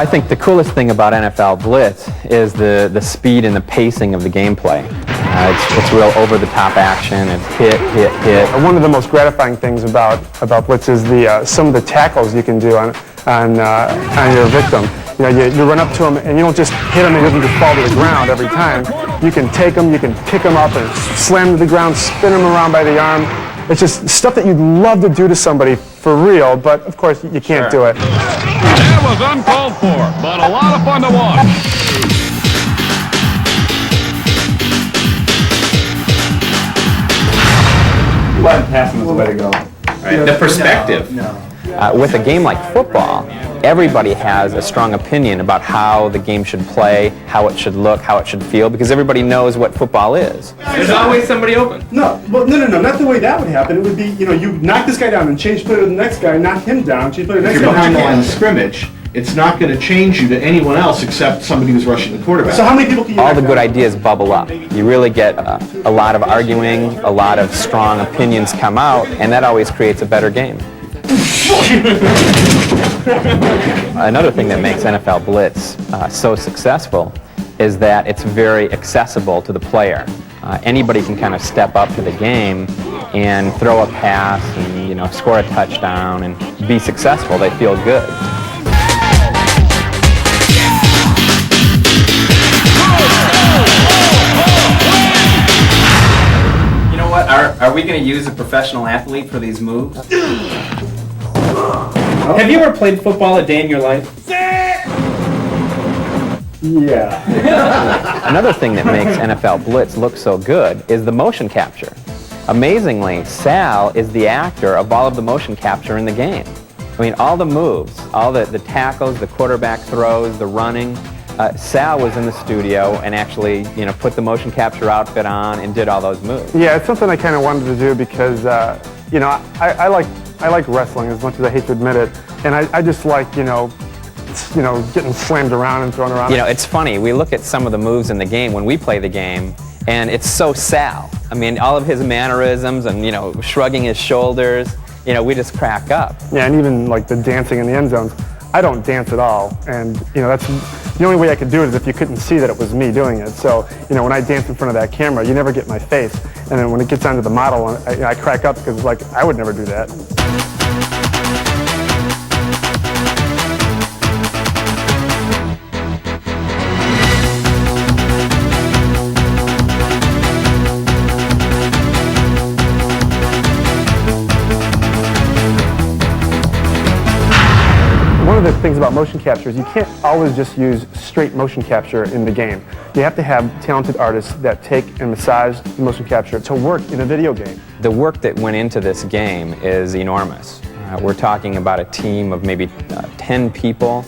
I think the coolest thing about NFL Blitz is the speed and the pacing of the gameplay. It's real over-the-top action. It's hit, hit, hit. One of the most gratifying things about Blitz is some of the tackles you can do on your victim. You know, you run up to them and you don't just hit them and let them just fall to the ground every time. You can take them, you can pick them up and slam them to the ground, spin them around by the arm. It's just stuff that you'd love to do to somebody for real, but of course you can't do it. That was uncalled for, but a lot of fun to watch. Button passing is the way to go. Right. The perspective. With a game like football, everybody has a strong opinion about how the game should play, how it should look, how it should feel, because everybody knows what football is. There's always somebody open. No, not the way that would happen. It would be, you knock this guy down and change player to the next guy, knock him down, change player to the next guy. If you're behind the line of scrimmage, it's not going to change you to anyone else except somebody who's rushing the quarterback. So how many people can you All the good ideas bubble up. You really get a lot of arguing, a lot of strong opinions come out, and that always creates a better game. Another thing that makes NFL Blitz so successful is that it's very accessible to the player. Anybody can kind of step up to the game and throw a pass and score a touchdown and be successful. They feel good. You know what? Are we going to use a professional athlete for these moves? Have you ever played football a day in your life? Yeah. Another thing that makes NFL Blitz look so good is the motion capture. Amazingly, Sal is the actor of all of the motion capture in the game. I mean, all the moves, all the tackles, the quarterback throws, the running, Sal was in the studio and actually, put the motion capture outfit on and did all those moves. Yeah, it's something I kind of wanted to do because, I like wrestling as much as I hate to admit it, and I just like, getting slammed around and thrown around. It's funny, we look at some of the moves in the game when we play the game, and it's so Sal. I mean, all of his mannerisms and, shrugging his shoulders, we just crack up. Yeah, and even like the dancing in the end zones, I don't dance at all, and, that's the only way I could do it is if you couldn't see that it was me doing it. So, when I dance in front of that camera, you never get my face, and then when it gets onto the model, I crack up because, I would never do that. One of the things about motion capture is you can't always just use straight motion capture in the game. You have to have talented artists that take and massage the motion capture to work in a video game. The work that went into this game is enormous. We're talking about a team of maybe 10 people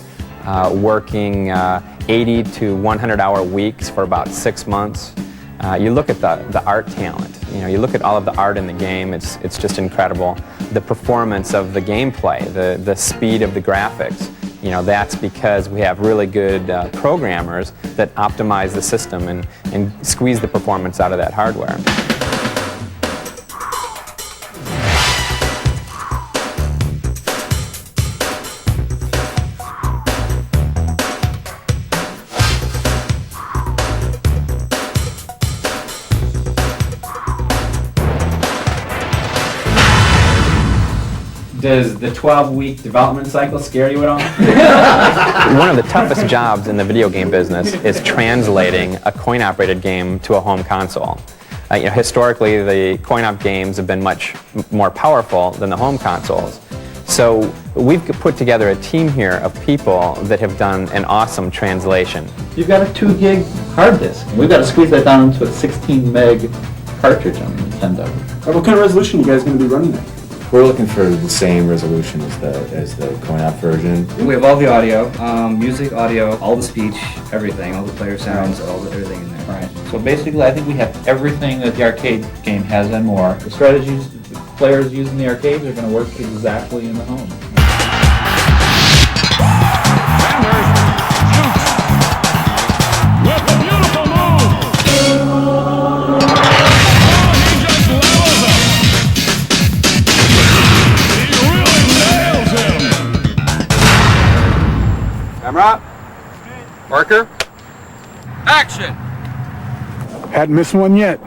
working 80 to 100-hour weeks for about 6 months. You look at the art talent. You look at all of the art in the game. It's just incredible. The performance of the gameplay, the speed of the graphics. That's because we have really good programmers that optimize the system and squeeze the performance out of that hardware. Does the 12-week development cycle scare you at all? One of the toughest jobs in the video game business is translating a coin-operated game to a home console. Historically, the coin-op games have been much more powerful than the home consoles. So we've put together a team here of people that have done an awesome translation. You've got a 2 gig hard disk. We've got to squeeze that down into a 16 meg cartridge on the Nintendo. What kind of resolution are you guys going to be running at? We're looking for the same resolution as the coin-op version. We have all the audio, music, audio, all the speech, everything, all the player sounds, everything in there. Right. So basically, I think we have everything that the arcade game has and more. The strategies the players use in the arcades are going to work exactly in the home. With a beautiful move. Camera. Marker. Action! Hadn't missed one yet.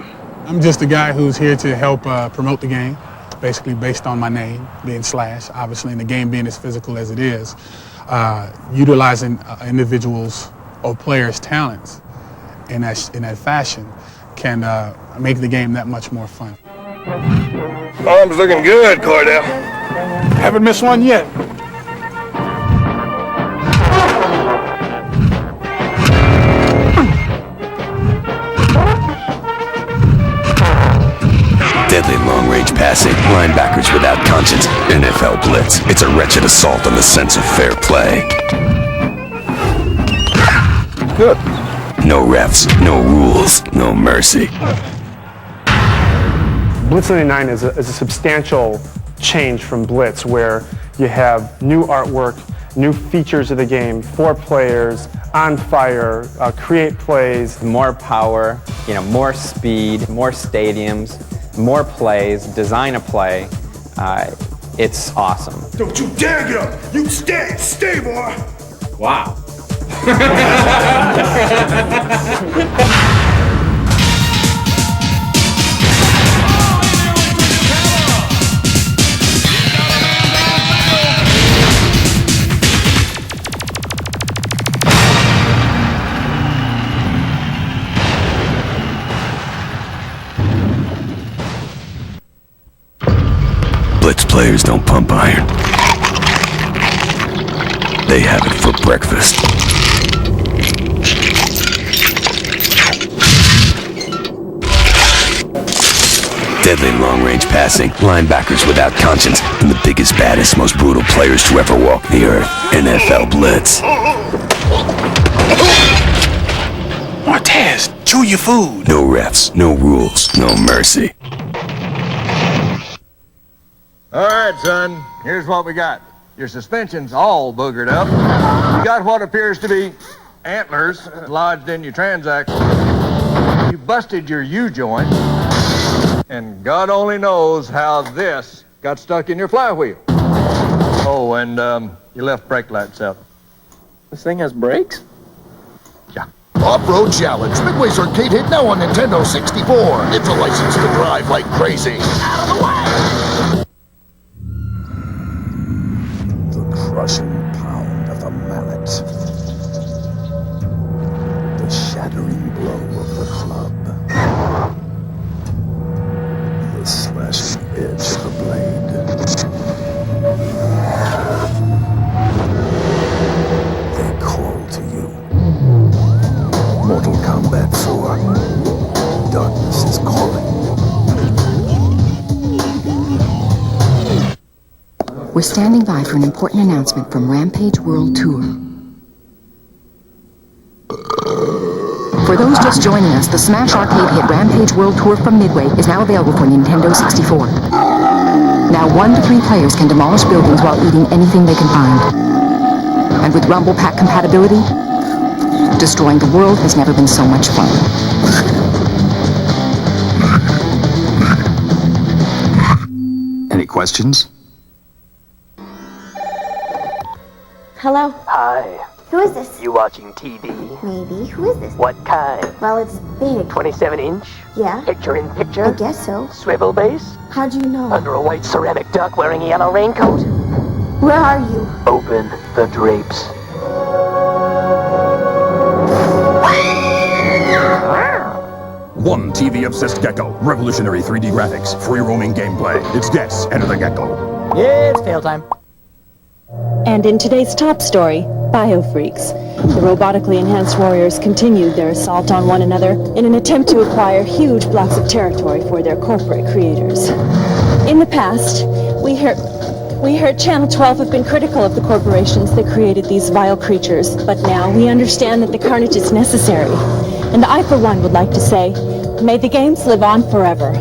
I'm just a guy who's here to help promote the game, basically based on my name being Slash, obviously, and the game being as physical as it is. Utilizing individuals or players' talents in that fashion can make the game that much more fun. Arm's looking good, Cordell. Haven't missed one yet. Deadly long-range passing, linebackers without conscience, NFL Blitz. It's a wretched assault on the sense of fair play. Good. No refs, no rules, no mercy. Blitz 99 is a substantial change from Blitz, where you have new artwork, new features of the game, 4 players, on fire, create plays. More power, more speed, more stadiums, more plays, design a play. It's awesome. Don't you dare get up! You stay, boy! Wow. Blitz players don't pump iron. They have it for breakfast. Deadly long-range passing, linebackers without conscience, and the biggest, baddest, most brutal players to ever walk the earth. NFL Blitz. Martez, chew your food. No refs, no rules, no mercy. All right, son. Here's what we got. Your suspension's all boogered up. You got what appears to be antlers lodged in your transaxle. You busted your U-joint. And God only knows how this got stuck in your flywheel. Oh, and you left brake lights out. This thing has brakes? Yeah. Off-Road Challenge, Midway's arcade hit now on Nintendo 64. It's a license to drive like crazy. Out of the way! Crushing pound of the mallet. The shattering blow of the club. The slashing edge of the blade. They call to you. Mortal Kombat 4. Darkness is calling. We're standing by for an important announcement from Rampage World Tour. For those just joining us, the Smash Arcade hit Rampage World Tour from Midway is now available for Nintendo 64. Now 1 to 3 players can demolish buildings while eating anything they can find. And with Rumble Pack compatibility, destroying the world has never been so much fun. Any questions? Hello? Hi. Who is this? You watching TV? Maybe. Who is this? What kind? Well, it's big. 27-inch? Yeah? Picture in picture? I guess so. Swivel base? How'd you know? Under a white ceramic duck wearing a yellow raincoat? Where are you? Open the drapes. One TV-obsessed gecko. Revolutionary 3D graphics. Free-roaming gameplay. It's Guess, Enter the Gecko. Yeah, it's fail time. And in today's top story, Biofreaks. The robotically enhanced warriors continued their assault on one another in an attempt to acquire huge blocks of territory for their corporate creators. In the past, we heard Channel 12 have been critical of the corporations that created these vile creatures, but now we understand that the carnage is necessary. And I, for one, would like to say, may the games live on forever.